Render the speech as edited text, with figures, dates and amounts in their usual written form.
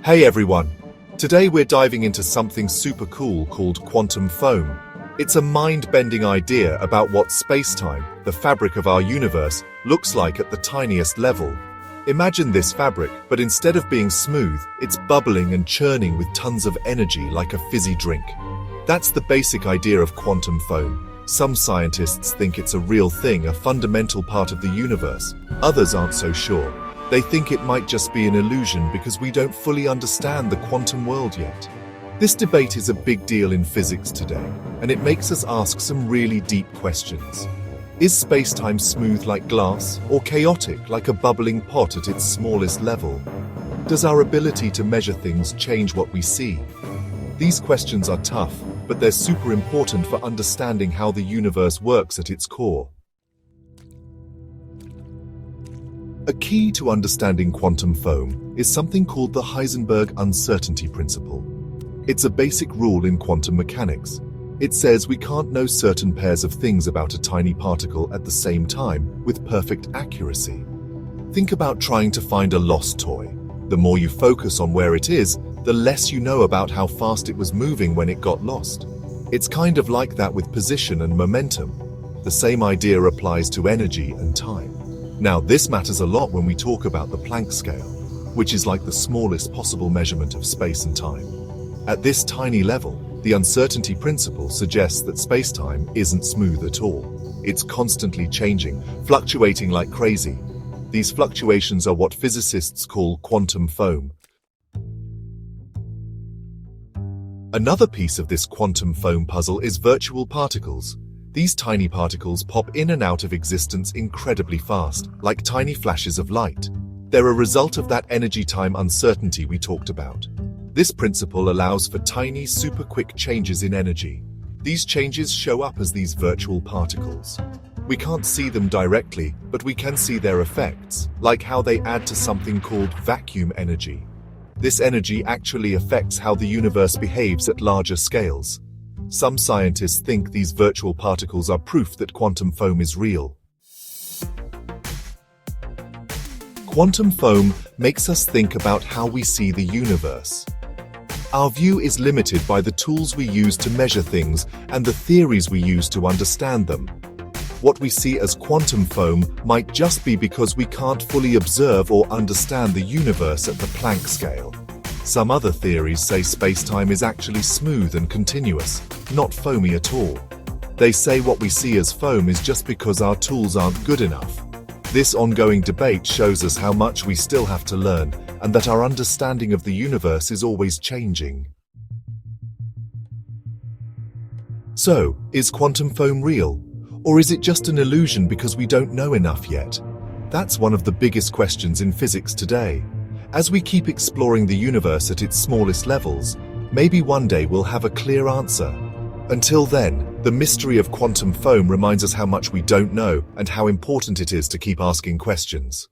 Hey everyone! Today we're diving into something super cool called quantum foam. It's a mind-bending idea about what space-time, the fabric of our universe, looks like at the tiniest level. Imagine this fabric, but instead of being smooth, it's bubbling and churning with tons of energy like a fizzy drink. That's the basic idea of quantum foam. Some scientists think it's a real thing, a fundamental part of the universe. Others aren't so sure. They think it might just be an illusion because we don't fully understand the quantum world yet. This debate is a big deal in physics today, and it makes us ask some really deep questions. Is space-time smooth like glass, or chaotic like a bubbling pot at its smallest level? Does our ability to measure things change what we see? These questions are tough, but they're super important for understanding how the universe works at its core. A key to understanding quantum foam is something called the Heisenberg uncertainty principle. It's a basic rule in quantum mechanics. It says we can't know certain pairs of things about a tiny particle at the same time with perfect accuracy. Think about trying to find a lost toy. The more you focus on where it is, the less you know about how fast it was moving when it got lost. It's kind of like that with position and momentum. The same idea applies to energy and time. Now, this matters a lot when we talk about the Planck scale, which is like the smallest possible measurement of space and time. At this tiny level, the uncertainty principle suggests that space-time isn't smooth at all. It's constantly changing, fluctuating like crazy. These fluctuations are what physicists call quantum foam. Another piece of this quantum foam puzzle is virtual particles. These tiny particles pop in and out of existence incredibly fast, like tiny flashes of light. They're a result of that energy-time uncertainty we talked about. This principle allows for tiny, super quick changes in energy. These changes show up as these virtual particles. We can't see them directly, but we can see their effects, like how they add to something called vacuum energy. This energy actually affects how the universe behaves at larger scales. Some scientists think these virtual particles are proof that quantum foam is real. Quantum foam makes us think about how we see the universe. Our view is limited by the tools we use to measure things and the theories we use to understand them. What we see as quantum foam might just be because we can't fully observe or understand the universe at the Planck scale. Some other theories say space-time is actually smooth and continuous, not foamy at all. They say what we see as foam is just because our tools aren't good enough. This ongoing debate shows us how much we still have to learn, and that our understanding of the universe is always changing. So, is quantum foam real? Or is it just an illusion because we don't know enough yet? That's one of the biggest questions in physics today. As we keep exploring the universe at its smallest levels, maybe one day we'll have a clear answer. Until then, the mystery of quantum foam reminds us how much we don't know and how important it is to keep asking questions.